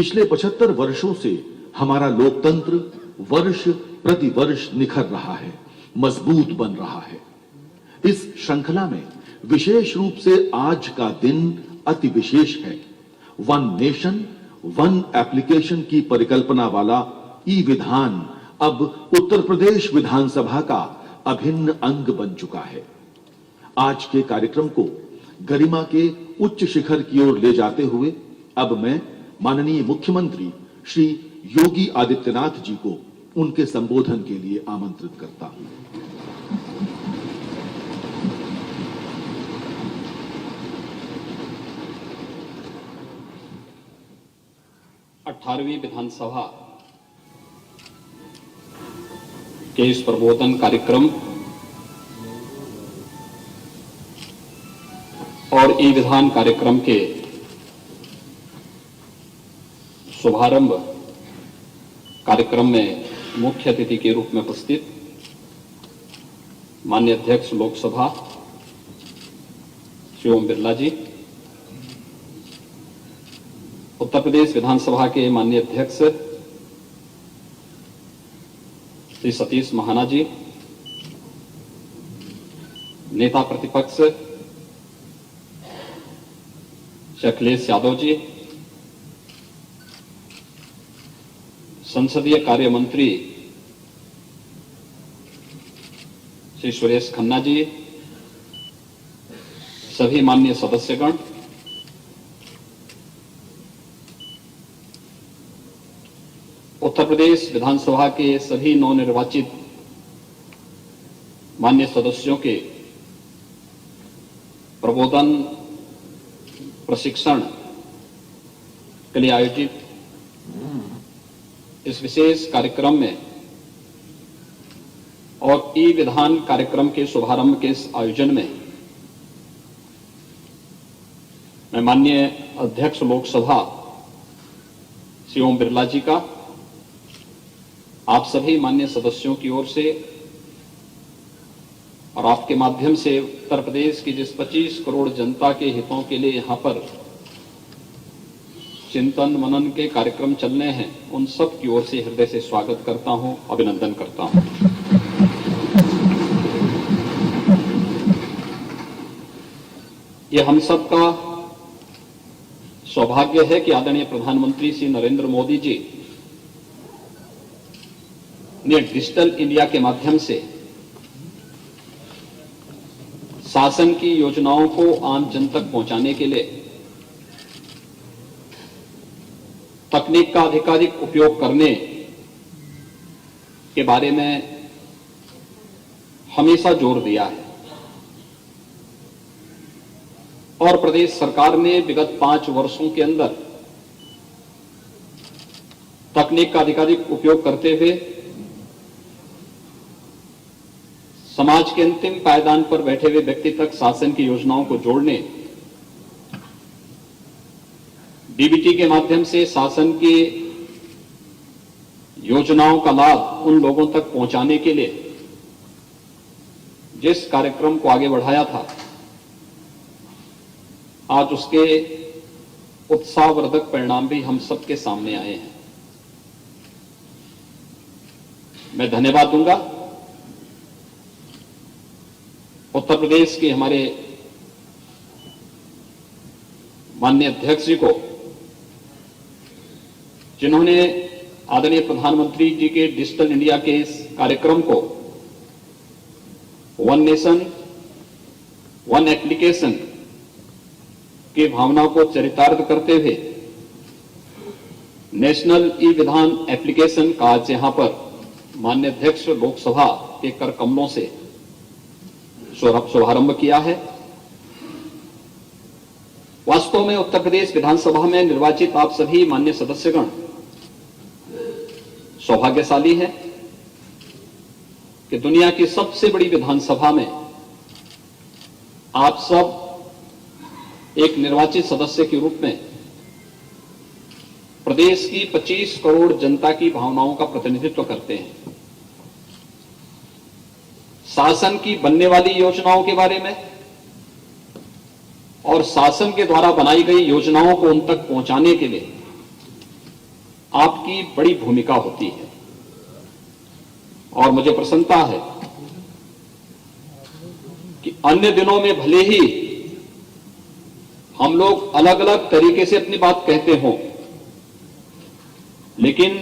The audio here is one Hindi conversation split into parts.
पिछले 75 वर्षों से हमारा लोकतंत्र वर्ष प्रति वर्ष निखर रहा है, मजबूत बन रहा है। इस श्रृंखला में विशेष रूप से आज का दिन अति विशेष है। वन नेशन वन एप्लीकेशन की परिकल्पना वाला ई विधान अब उत्तर प्रदेश विधानसभा का अभिन्न अंग बन चुका है। आज के कार्यक्रम को गरिमा के उच्च शिखर की ओर ले जाते हुए अब मैं माननीय मुख्यमंत्री श्री योगी आदित्यनाथ जी को उनके संबोधन के लिए आमंत्रित करता हूं। 18वीं विधानसभा के इस प्रबोधन कार्यक्रम और ई विधान कार्यक्रम के शुभारंभ कार्यक्रम में मुख्य अतिथि के रूप में उपस्थित माननीय अध्यक्ष लोकसभा श्री ओम बिरला जी, उत्तर प्रदेश विधानसभा के माननीय अध्यक्ष श्री सतीश महाना जी, नेता प्रतिपक्ष श्री अखिलेश यादव जी, संसदीय कार्य मंत्री श्री सुरेश खन्ना जी, सभी माननीय सदस्यगण, उत्तर प्रदेश विधानसभा के सभी नवनिर्वाचित माननीय सदस्यों के प्रबोधन प्रशिक्षण के लिए आयोजित इस विशेष कार्यक्रम में और ई विधान कार्यक्रम के शुभारंभ के इस आयोजन में मैं माननीय अध्यक्ष लोकसभा श्री ओम बिरला जी का आप सभी माननीय सदस्यों की ओर से और आपके माध्यम से उत्तर प्रदेश की जिस 25 करोड़ जनता के हितों के लिए यहां पर चिंतन मनन के कार्यक्रम चलने हैं, उन सब की ओर से हृदय से स्वागत करता हूं, अभिनंदन करता हूं। यह हम सब का सौभाग्य है कि आदरणीय प्रधानमंत्री श्री नरेंद्र मोदी जी ने डिजिटल इंडिया के माध्यम से शासन की योजनाओं को आम जन तक पहुंचाने के लिए तकनीक का अधिकाधिक उपयोग करने के बारे में हमेशा जोर दिया है और प्रदेश सरकार ने विगत 5 वर्षों के अंदर तकनीक का अधिकाधिक उपयोग करते हुए समाज के अंतिम पायदान पर बैठे हुए व्यक्ति तक शासन की योजनाओं को जोड़ने, डीबीटी के माध्यम से शासन की योजनाओं का लाभ उन लोगों तक पहुंचाने के लिए जिस कार्यक्रम को आगे बढ़ाया था, आज उसके उत्साहवर्धक परिणाम भी हम सबके सामने आए हैं। मैं धन्यवाद दूंगा उत्तर प्रदेश के हमारे माननीय अध्यक्ष जी को, जिन्होंने आदरणीय प्रधानमंत्री जी के डिजिटल इंडिया के इस कार्यक्रम को वन नेशन वन एप्लीकेशन की भावना को चरितार्थ करते हुए नेशनल ई विधान एप्लीकेशन का आज यहां पर माननीय अध्यक्ष लोकसभा के कर कमलों से शुभारंभ किया है। वास्तव में उत्तर प्रदेश विधानसभा में निर्वाचित आप सभी माननीय सदस्यगण सौभाग्यशाली हैं कि दुनिया की सबसे बड़ी विधानसभा में आप सब एक निर्वाचित सदस्य के रूप में प्रदेश की 25 करोड़ जनता की भावनाओं का प्रतिनिधित्व करते हैं। शासन की बनने वाली योजनाओं के बारे में और शासन के द्वारा बनाई गई योजनाओं को उन तक पहुंचाने के लिए आपकी बड़ी भूमिका होती है और मुझे प्रसन्नता है कि अन्य दिनों में भले ही हम लोग अलग अलग तरीके से अपनी बात कहते हों, लेकिन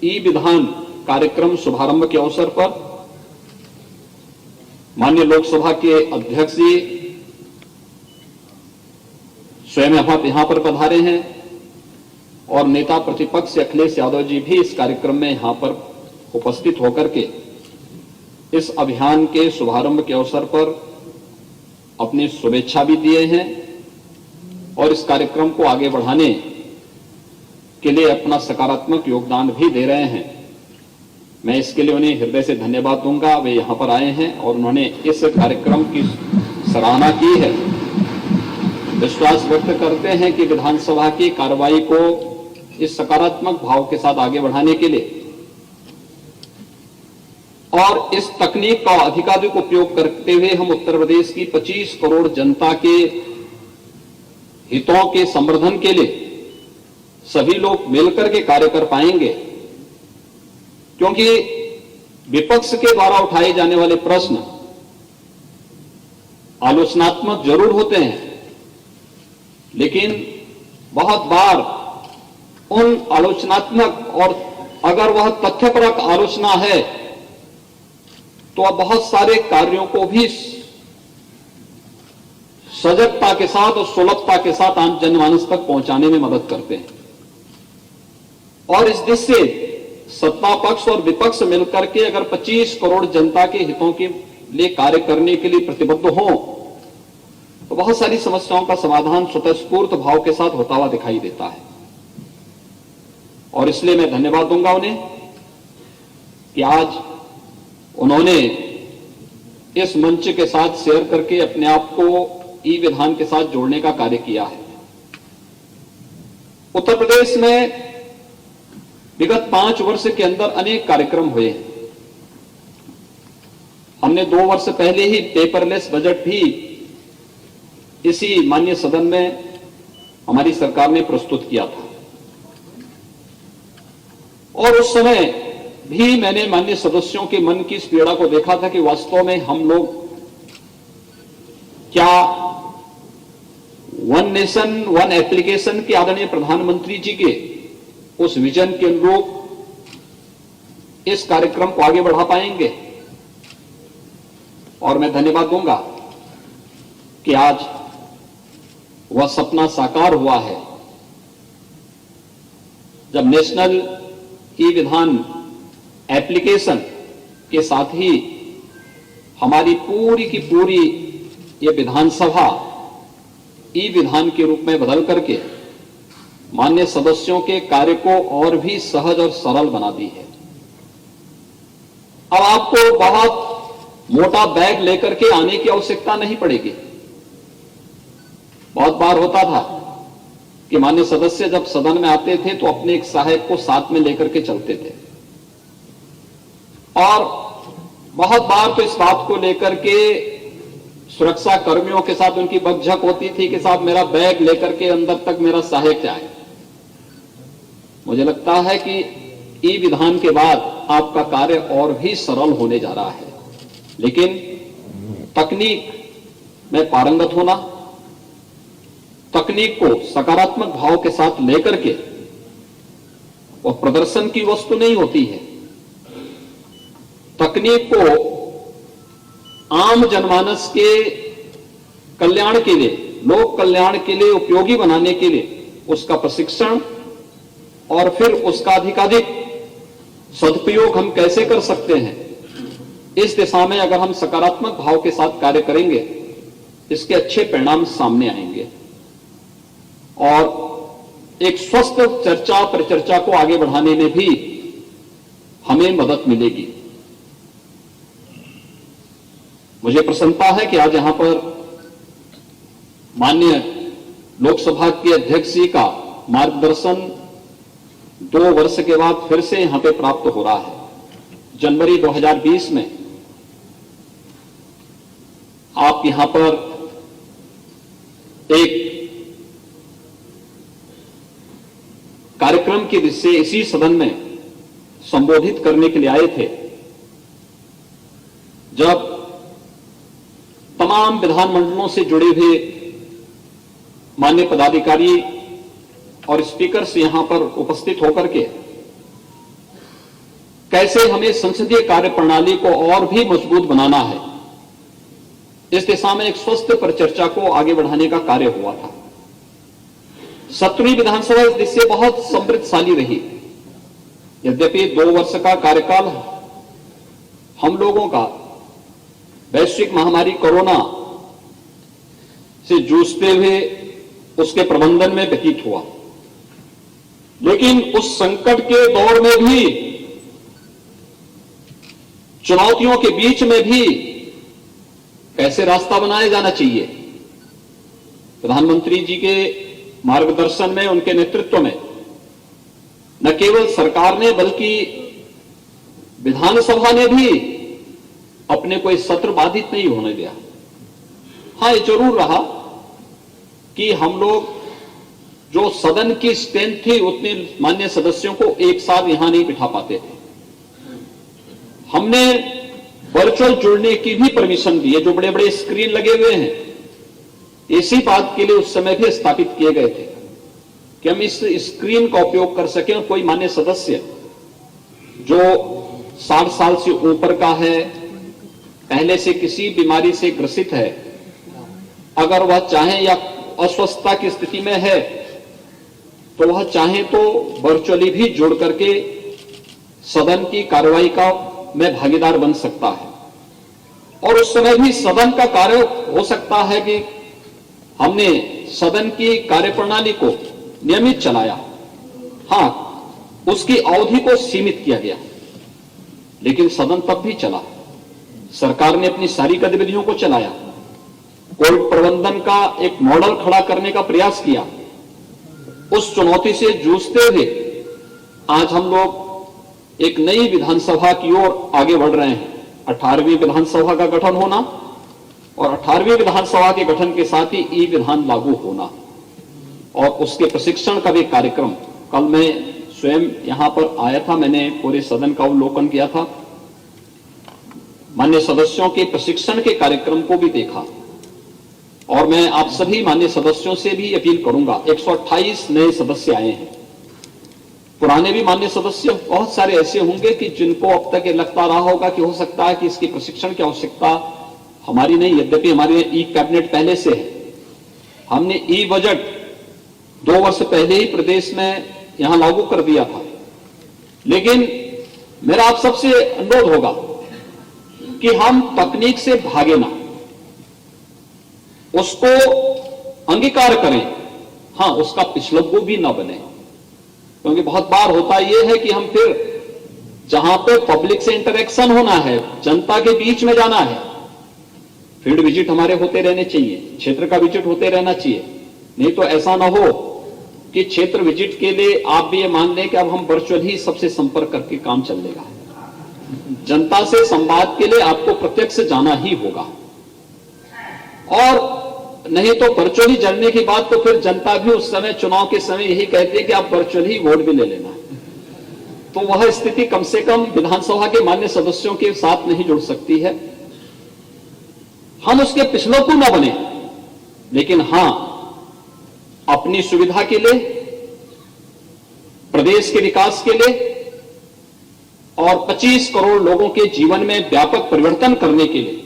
ई विधान कार्यक्रम शुभारंभ के अवसर पर माननीय लोकसभा के अध्यक्ष जी स्वयं यहां पर पधारे हैं और नेता प्रतिपक्ष अखिलेश यादव जी भी इस कार्यक्रम में यहां पर उपस्थित होकर के इस अभियान के शुभारंभ के अवसर पर अपनी शुभेच्छा भी दिए हैं और इस कार्यक्रम को आगे बढ़ाने के लिए अपना सकारात्मक योगदान भी दे रहे हैं। मैं इसके लिए उन्हें हृदय से धन्यवाद दूंगा। वे यहां पर आए हैं और उन्होंने इस कार्यक्रम की सराहना की है। विश्वास व्यक्त करते हैं कि विधानसभा की कार्रवाई को इस सकारात्मक भाव के साथ आगे बढ़ाने के लिए और इस तकनीक का अधिकाधिक उपयोग करते हुए हम उत्तर प्रदेश की 25 करोड़ जनता के हितों के संवर्धन के लिए सभी लोग मिलकर के कार्य कर पाएंगे, क्योंकि विपक्ष के द्वारा उठाए जाने वाले प्रश्न आलोचनात्मक जरूर होते हैं, लेकिन बहुत बार उन आलोचनात्मक और अगर वह तथ्यपरक आलोचना है तो अब बहुत सारे कार्यों को भी सजगता के साथ और सुलभता के साथ आम जनमानस तक पहुंचाने में मदद करते हैं। और इस दिशा से सत्ता पक्ष और विपक्ष मिलकर के अगर 25 करोड़ जनता के हितों के लिए कार्य करने के लिए प्रतिबद्ध हों तो बहुत सारी समस्याओं का समाधान स्वतःस्फूर्त भाव के साथ होता हुआ दिखाई देता है। और इसलिए मैं धन्यवाद दूंगा उन्हें कि आज उन्होंने इस मंच के साथ शेयर करके अपने आप को ई विधान के साथ जोड़ने का कार्य किया है। उत्तर प्रदेश में विगत 5 वर्ष के अंदर अनेक कार्यक्रम हुए हैं। हमने 2 वर्ष पहले ही पेपरलेस बजट भी इसी माननीय सदन में हमारी सरकार ने प्रस्तुत किया था और उस समय भी मैंने माननीय सदस्यों के मन की इस पीड़ा को देखा था कि वास्तव में हम लोग क्या वन नेशन वन एप्लीकेशन के आदरणीय प्रधानमंत्री जी के उस विजन के अनुरूप इस कार्यक्रम को आगे बढ़ा पाएंगे। और मैं धन्यवाद दूंगा कि आज वह सपना साकार हुआ है जब नेशनल ई विधान एप्लीकेशन के साथ ही हमारी पूरी की पूरी ये विधानसभा ई विधान के रूप में बदल करके माननीय सदस्यों के कार्य को और भी सहज और सरल बना दी है। अब आपको बहुत मोटा बैग लेकर के आने की आवश्यकता नहीं पड़ेगी। बहुत बार होता था कि माननीय सदस्य जब सदन में आते थे तो अपने एक सहायक को साथ में लेकर के चलते थे और बहुत बार तो इस बात को लेकर के सुरक्षा कर्मियों के साथ उनकी बकझक होती थी कि साहब मेरा बैग लेकर के अंदर तक मेरा सहायक जाए। मुझे लगता है कि ई विधान के बाद आपका कार्य और भी सरल होने जा रहा है, लेकिन तकनीक में पारंगत होना, तकनीक को सकारात्मक भाव के साथ लेकर के वो प्रदर्शन की वस्तु नहीं होती है। तकनीक को आम जनमानस के कल्याण के लिए, लोक कल्याण के लिए उपयोगी बनाने के लिए उसका प्रशिक्षण और फिर उसका अधिकाधिक सदुपयोग हम कैसे कर सकते हैं, इस दिशा में अगर हम सकारात्मक भाव के साथ कार्य करेंगे इसके अच्छे परिणाम सामने आएंगे और एक स्वस्थ चर्चा परिचर्चा को आगे बढ़ाने में भी हमें मदद मिलेगी। मुझे प्रसन्नता है कि आज यहां पर माननीय लोकसभा के अध्यक्ष जी का मार्गदर्शन 2 वर्ष के बाद फिर से यहां पे प्राप्त हो रहा है। जनवरी 2020 में आप यहां पर एक कार्यक्रम के विषय इसी सदन में संबोधित करने के लिए आए थे, जब तमाम विधानमंडलों से जुड़े हुए माननीय पदाधिकारी और स्पीकर से यहां पर उपस्थित होकर के कैसे हमें संसदीय कार्य प्रणाली को और भी मजबूत बनाना है, इस दिशा में एक स्वस्थ परिचर्चा को आगे बढ़ाने का कार्य हुआ था। 17वीं विधानसभा इस दिशा से बहुत समृद्धशाली रही। यद्यपि 2 वर्ष का कार्यकाल हम लोगों का वैश्विक महामारी कोरोना से जूझते हुए उसके प्रबंधन में व्यतीत हुआ, लेकिन उस संकट के दौर में भी, चुनौतियों के बीच में भी कैसे रास्ता बनाया जाना चाहिए, प्रधानमंत्री जी के मार्गदर्शन में, उनके नेतृत्व में न केवल सरकार ने बल्कि विधानसभा ने भी अपने कोई सत्र बाधित नहीं होने दिया। हां, ये जरूर रहा कि हम लोग जो सदन की स्ट्रेंथ थी उतने मान्य सदस्यों को एक साथ यहां नहीं बिठा पाते थे। हमने वर्चुअल जुड़ने की भी परमिशन दी है। जो बड़े बड़े स्क्रीन लगे हुए हैं, इसी बात के लिए उस समय भी स्थापित किए गए थे कि हम इस स्क्रीन का उपयोग कर सकें और कोई मान्य सदस्य जो 60 साल से ऊपर का है, पहले से किसी बीमारी से ग्रसित है, अगर वह चाहे या अस्वस्थता की स्थिति में है तो वह चाहे तो वर्चुअली भी जुड़ करके सदन की कार्रवाई का में भागीदार बन सकता है। और उस समय भी सदन का कार्य हो सकता है कि हमने सदन की कार्यप्रणाली को नियमित चलाया। हां, उसकी अवधि को सीमित किया गया, लेकिन सदन तब भी चला। सरकार ने अपनी सारी गतिविधियों को चलाया, कोविड प्रबंधन का एक मॉडल खड़ा करने का प्रयास किया। उस चुनौती से जूझते हुए आज हम लोग एक नई विधानसभा की ओर आगे बढ़ रहे हैं। 18वीं विधानसभा का गठन होना और 18वीं विधानसभा के गठन के साथ ही ई विधान लागू होना और उसके प्रशिक्षण का भी कार्यक्रम। कल मैं स्वयं यहां पर आया था, मैंने पूरे सदन का अवलोकन किया था, मान्य सदस्यों के प्रशिक्षण के कार्यक्रम को भी देखा। और मैं आप सभी मान्य सदस्यों से भी अपील करूंगा, 128 नए सदस्य आए हैं। पुराने भी मान्य सदस्य बहुत सारे ऐसे होंगे कि जिनको अब तक ये लगता रहा होगा कि हो सकता है कि इसकी प्रशिक्षण की आवश्यकता हमारी नहीं। यद्यपि हमारे ई कैबिनेट पहले से है, हमने ई बजट 2 वर्ष पहले ही प्रदेश में यहां लागू कर दिया था, लेकिन मेरा आप सबसे अनुरोध होगा कि हम तकनीक से भागे ना, उसको अंगीकार करें। हां, उसका पिछलग्गू भी ना बने, क्योंकि बहुत बार होता यह है कि हम फिर जहां पे पब्लिक से इंटरेक्शन होना है, जनता के बीच में जाना है, फील्ड विजिट हमारे होते रहने चाहिए, क्षेत्र का विजिट होते रहना चाहिए। नहीं तो ऐसा ना हो कि क्षेत्र विजिट के लिए आप भी ये मान लें कि अब हम वर्चुअल ही सबसे संपर्क करके काम चलेगा। जनता से संवाद के लिए आपको प्रत्यक्ष जाना ही होगा, और नहीं तो वर्चुअली जड़ने की बात तो फिर जनता भी उस समय चुनाव के समय यही कहती है कि आप वर्चुअली वोट भी ले लेना। तो वह स्थिति कम से कम विधानसभा के मान्य सदस्यों के साथ नहीं जुड़ सकती है। हम उसके पिछलग्गू न बने, लेकिन हां, अपनी सुविधा के लिए, प्रदेश के विकास के लिए और 25 करोड़ लोगों के जीवन में व्यापक परिवर्तन करने के लिए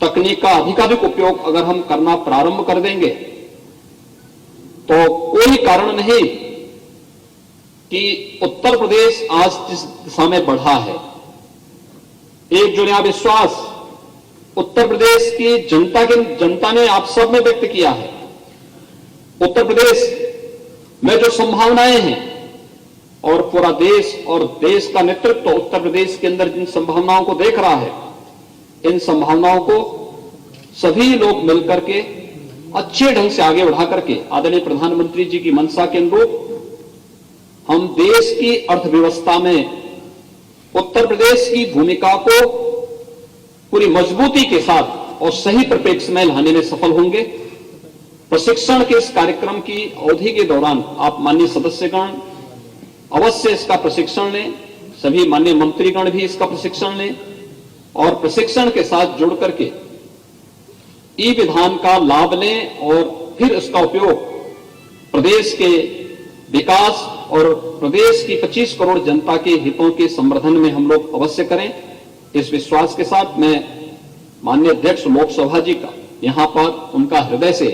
तकनीक का अधिकाधिक उपयोग अगर हम करना प्रारंभ कर देंगे तो कोई कारण नहीं कि उत्तर प्रदेश आज जिस दिशा में बढ़ा है, एक जो नया विश्वास उत्तर प्रदेश की जनता ने आप सब में व्यक्त किया है। उत्तर प्रदेश में जो संभावनाएं हैं और पूरा देश और देश का नेतृत्व उत्तर प्रदेश के अंदर जिन संभावनाओं को देख रहा है, इन संभावनाओं को सभी लोग मिलकर के अच्छे ढंग से आगे बढ़ा करके आदरणीय प्रधानमंत्री जी की मंशा के अनुरूप हम देश की अर्थव्यवस्था में उत्तर प्रदेश की भूमिका को पूरी मजबूती के साथ और सही परिप्रेक्ष्य में लाने में सफल होंगे। प्रशिक्षण के इस कार्यक्रम की अवधि के दौरान आप माननीय सदस्यगण अवश्य इसका प्रशिक्षण लें, सभी माननीय मंत्रीगण भी इसका प्रशिक्षण लें और प्रशिक्षण के साथ जुड़ करके ई विधान का लाभ लें और फिर इसका उपयोग प्रदेश के विकास और प्रदेश की 25 करोड़ जनता के हितों के संवर्धन में हम लोग अवश्य करें। इस विश्वास के साथ मैं माननीय अध्यक्ष लोकसभा जी का यहां पर उनका हृदय से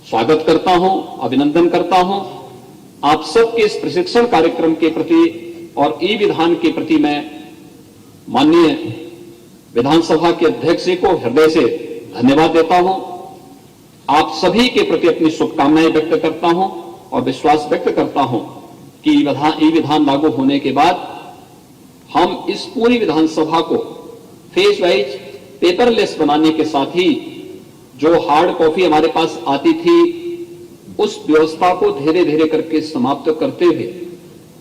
स्वागत करता हूं, अभिनंदन करता हूं। आप सबके इस प्रशिक्षण कार्यक्रम के प्रति और ई विधान के प्रति मैं माननीय विधानसभा के अध्यक्ष जी को हृदय से धन्यवाद देता हूं। आप सभी के प्रति अपनी शुभकामनाएं व्यक्त करता हूं और विश्वास व्यक्त करता हूं कि ई विधान लागू होने के बाद हम इस पूरी विधानसभा को फेज वाइज पेपरलेस बनाने के साथ ही जो हार्ड कॉपी हमारे पास आती थी उस व्यवस्था को धीरे धीरे करके समाप्त करते हुए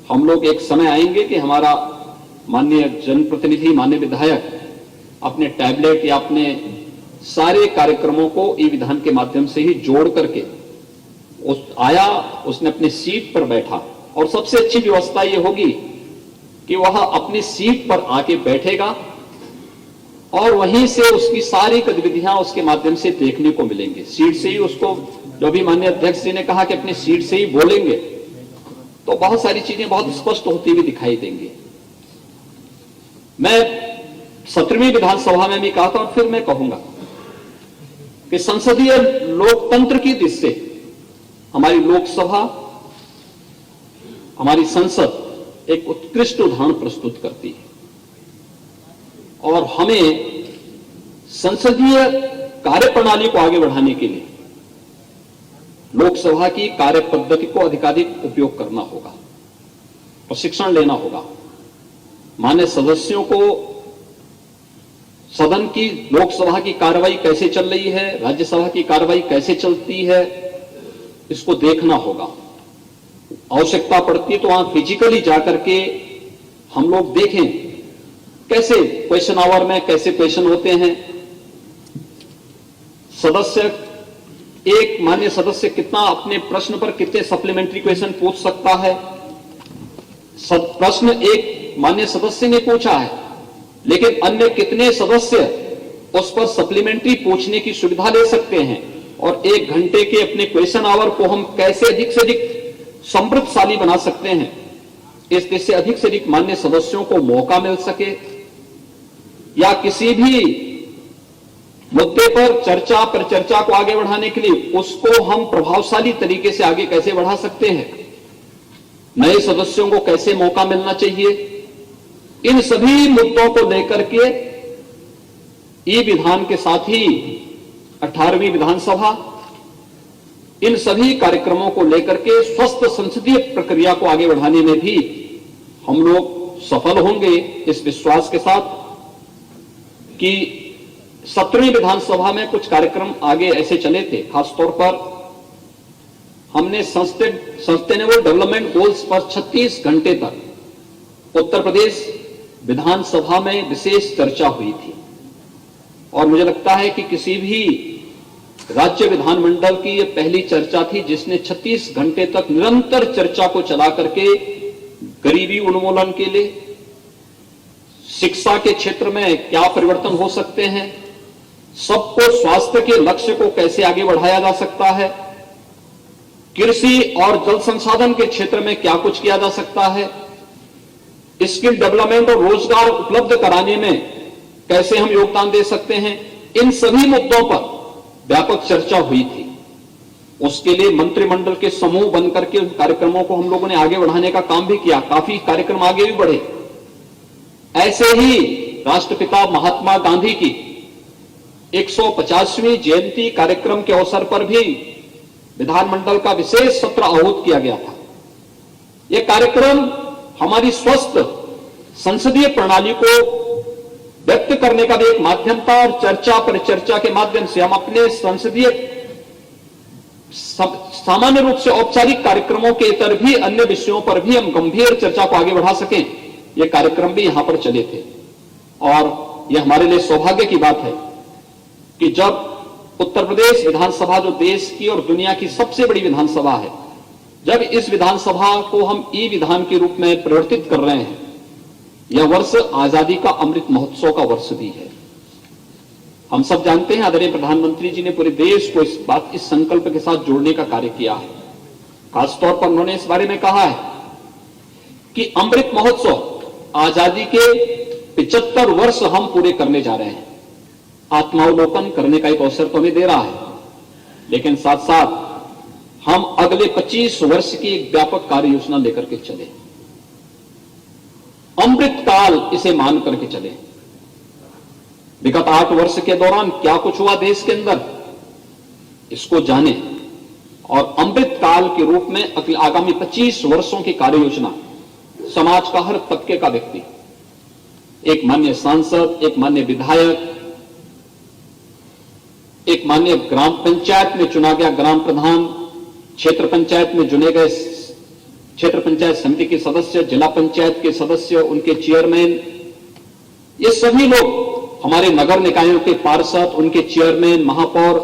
हम लोग एक समय आएंगे कि हमारा माननीय जनप्रतिनिधि, माननीय विधायक अपने टैबलेट या अपने सारे कार्यक्रमों को ई विधान के माध्यम से ही जोड़ करके उसने अपनी सीट पर बैठा और सबसे अच्छी व्यवस्था यह होगी कि वह अपनी सीट पर आके बैठेगा और वहीं से उसकी सारी गतिविधियां उसके माध्यम से देखने को मिलेंगी। सीट से ही उसको, जो भी माननीय अध्यक्ष जी ने कहा कि अपनी सीट से ही बोलेंगे, तो बहुत सारी चीजें बहुत स्पष्ट होती हुई दिखाई देंगी। मैं 17वीं विधानसभा में भी कहा था और फिर मैं कहूंगा कि संसदीय लोकतंत्र की दृष्टि से हमारी लोकसभा, हमारी संसद एक उत्कृष्ट उदाहरण प्रस्तुत करती है और हमें संसदीय कार्यप्रणाली को आगे बढ़ाने के लिए लोकसभा की कार्य पद्धति को अधिकाधिक उपयोग करना होगा, प्रशिक्षण लेना होगा। मान्य सदस्यों को सदन की, लोकसभा की कार्रवाई कैसे चल रही है, राज्यसभा की कार्रवाई कैसे चलती है, इसको देखना होगा। आवश्यकता पड़ती है तो वहां फिजिकली जाकर के हम लोग देखें कैसे क्वेश्चन आवर में कैसे क्वेश्चन होते हैं, सदस्य, एक मान्य सदस्य कितना अपने प्रश्न पर कितने सप्लीमेंट्री क्वेश्चन पूछ सकता है। प्रश्न एक मान्य सदस्य ने पूछा है लेकिन अन्य कितने सदस्य उस पर सप्लीमेंट्री पूछने की सुविधा ले सकते हैं और 1 घंटे के अपने क्वेश्चन आवर को हम कैसे अधिक से अधिक समृद्धशाली बना सकते हैं, इस देश से अधिक मान्य सदस्यों को मौका मिल सके या किसी भी मुद्दे पर चर्चा को आगे बढ़ाने के लिए उसको हम प्रभावशाली तरीके से आगे कैसे बढ़ा सकते हैं, नए सदस्यों को कैसे मौका मिलना चाहिए, इन सभी मुद्दों को लेकर के ई विधान के साथ ही 18वीं विधानसभा इन सभी कार्यक्रमों को लेकर के स्वस्थ संसदीय प्रक्रिया को आगे बढ़ाने में भी हम लोग सफल होंगे, इस विश्वास के साथ कि 17वीं विधानसभा में कुछ कार्यक्रम आगे ऐसे चले थे। खासतौर पर हमने सस्टेनेबल डेवलपमेंट गोल्स पर 36 घंटे तक उत्तर प्रदेश विधानसभा में विशेष चर्चा हुई थी और मुझे लगता है कि किसी भी राज्य विधानमंडल की यह पहली चर्चा थी जिसने 36 घंटे तक निरंतर चर्चा को चला करके गरीबी उन्मूलन के लिए, शिक्षा के क्षेत्र में क्या परिवर्तन हो सकते हैं, सबको स्वास्थ्य के लक्ष्य को कैसे आगे बढ़ाया जा सकता है, कृषि और जल संसाधन के क्षेत्र में क्या कुछ किया जा सकता है, स्किल डेवलपमेंट और रोजगार उपलब्ध कराने में कैसे हम योगदान दे सकते हैं, इन सभी मुद्दों पर व्यापक चर्चा हुई थी। उसके लिए मंत्रिमंडल के समूह बनकर के उन कार्यक्रमों को हम लोगों ने आगे बढ़ाने का काम भी किया, काफी कार्यक्रम आगे भी बढ़े। ऐसे ही राष्ट्रपिता महात्मा गांधी की 150वीं जयंती कार्यक्रम के अवसर पर भी विधानमंडल का विशेष सत्र आहूत किया गया था। यह कार्यक्रम हमारी स्वस्थ संसदीय प्रणाली को व्यक्त करने का भी एक माध्यम था और चर्चा परिचर्चा के माध्यम से हम अपने संसदीय सामान्य रूप से औपचारिक कार्यक्रमों के इतर भी अन्य विषयों पर भी हम गंभीर चर्चा को आगे बढ़ा सकें, ये कार्यक्रम भी यहां पर चले थे। और यह हमारे लिए सौभाग्य की बात है कि जब उत्तर प्रदेश विधानसभा, जो देश की और दुनिया की सबसे बड़ी विधानसभा है, जब इस विधानसभा को हम ई विधान के रूप में परिवर्तित कर रहे हैं, यह वर्ष आजादी का अमृत महोत्सव का वर्ष भी है। हम सब जानते हैं आदरणीय प्रधानमंत्री जी ने पूरे देश को इस संकल्प के साथ जोड़ने का कार्य किया है। खासतौर पर उन्होंने इस बारे में कहा है कि अमृत महोत्सव आजादी के 75 वर्ष हम पूरे करने जा रहे हैं। आत्मावलोकन करने का एक अवसर तो हमें दे रहा है, लेकिन साथ साथ हम अगले 25 वर्ष की एक व्यापक कार्य योजना लेकर के चले, अमृत काल इसे मान करके चले। विगत 8 वर्ष के दौरान क्या कुछ हुआ देश के अंदर, इसको जाने और अमृत काल के रूप में आगामी 25 वर्षों की कार्य योजना समाज का हर तबके का व्यक्ति, एक माननीय सांसद, एक माननीय विधायक, एक माननीय ग्राम पंचायत में चुना गया ग्राम प्रधान, क्षेत्र पंचायत में चुने गए क्षेत्र पंचायत समिति के सदस्य, जिला पंचायत के सदस्य, उनके चेयरमैन, ये सभी लोग हमारे नगर निकायों के पार्षद, उनके चेयरमैन, महापौर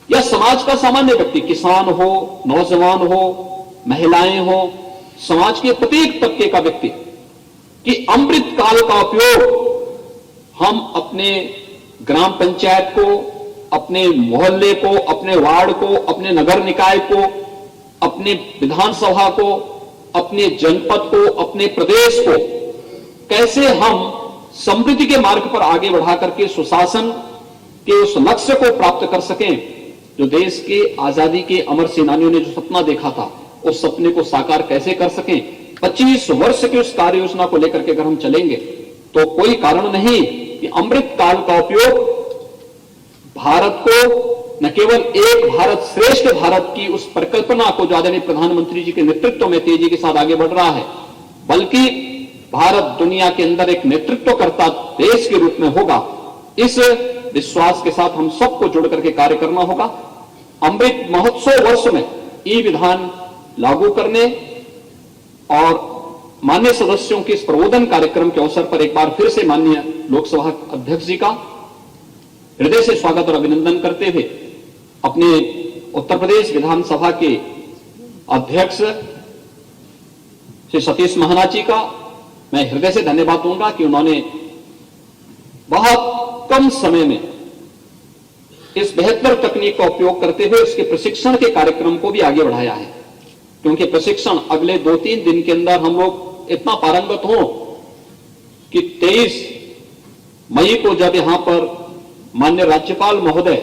या समाज का सामान्य व्यक्ति, किसान हो, नौजवान हो, महिलाएं हो, समाज के प्रत्येक तबके का व्यक्ति, कि अमृत काल का उपयोग हम अपने ग्राम पंचायत को, अपने मोहल्ले को, अपने वार्ड को, अपने नगर निकाय को, अपने विधानसभा को, अपने जनपद को, अपने प्रदेश को कैसे हम समृद्धि के मार्ग पर आगे बढ़ा करके सुशासन के उस लक्ष्य को प्राप्त कर सकें जो देश के आजादी के अमर सेनानियों ने जो सपना देखा था, उस सपने को साकार कैसे कर सकें। 25 वर्ष की उस कार्य योजना को लेकर के अगर हम चलेंगे तो कोई कारण नहीं कि अमृत काल का उपयोग भारत को न केवल एक भारत श्रेष्ठ भारत की उस परिकल्पना को जो आदरणीय प्रधानमंत्री जी के नेतृत्व में तेजी के साथ आगे बढ़ रहा है, बल्कि भारत दुनिया के अंदर एक नेतृत्वकर्ता देश के रूप में होगा। इस विश्वास के साथ हम सबको जुड़ करके कार्य करना होगा। अमृत महोत्सव वर्ष में ई विधान लागू करने और माननीय सदस्यों के इस प्रबोधन कार्यक्रम के अवसर पर एक बार फिर से माननीय लोकसभा अध्यक्ष जी का हृदय से स्वागत और अभिनंदन करते हुए अपने उत्तर प्रदेश विधानसभा के अध्यक्ष श्री सतीश महाना जी का मैं हृदय से धन्यवाद दूंगा कि उन्होंने बहुत कम समय में इस बेहतर तकनीक का उपयोग करते हुए उसके प्रशिक्षण के कार्यक्रम को भी आगे बढ़ाया है। क्योंकि प्रशिक्षण अगले 2-3 दिन के अंदर हम लोग इतना पारंगत हों कि 23 मई को जब यहां पर माननीय राज्यपाल महोदय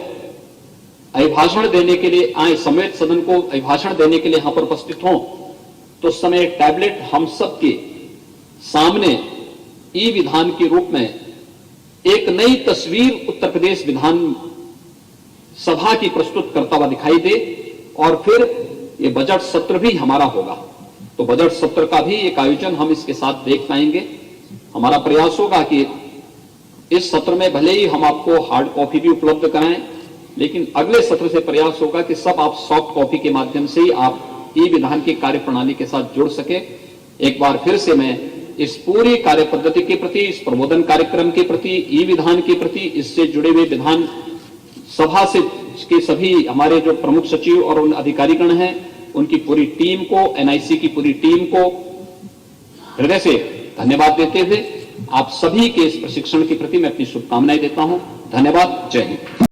अभिभाषण देने के लिए आए, समेत सदन को अभिभाषण देने के लिए यहां पर उपस्थित हों, तो उस समय एक टैबलेट हम सब के सामने ई विधान के रूप में एक नई तस्वीर उत्तर प्रदेश विधान सभा की प्रस्तुत करता हुआ दिखाई दे। और फिर ये बजट सत्र भी हमारा होगा, तो बजट सत्र का भी एक आयोजन हम इसके साथ देख पाएंगे। हमारा प्रयास होगा कि इस सत्र में भले ही हम आपको हार्ड कॉपी भी उपलब्ध कराएं, लेकिन अगले सत्र से प्रयास होगा कि सब आप सॉफ्ट कॉपी के माध्यम से ही आप ई विधान की कार्य प्रणाली के साथ जुड़ सके। एक बार फिर से मैं इस पूरी कार्य पद्धति के प्रति, इस प्रबोधन कार्यक्रम के प्रति, ई विधान के प्रति, इससे जुड़े हुए विधान सभा से के सभी हमारे जो प्रमुख सचिव और उन अधिकारीगण हैं, उनकी पूरी टीम को, एनआईसी की पूरी टीम को हृदय से धन्यवाद देते हुए आप सभी के इस प्रशिक्षण के प्रति मैं अपनी शुभकामनाएं देता हूं। धन्यवाद। जय हिंद।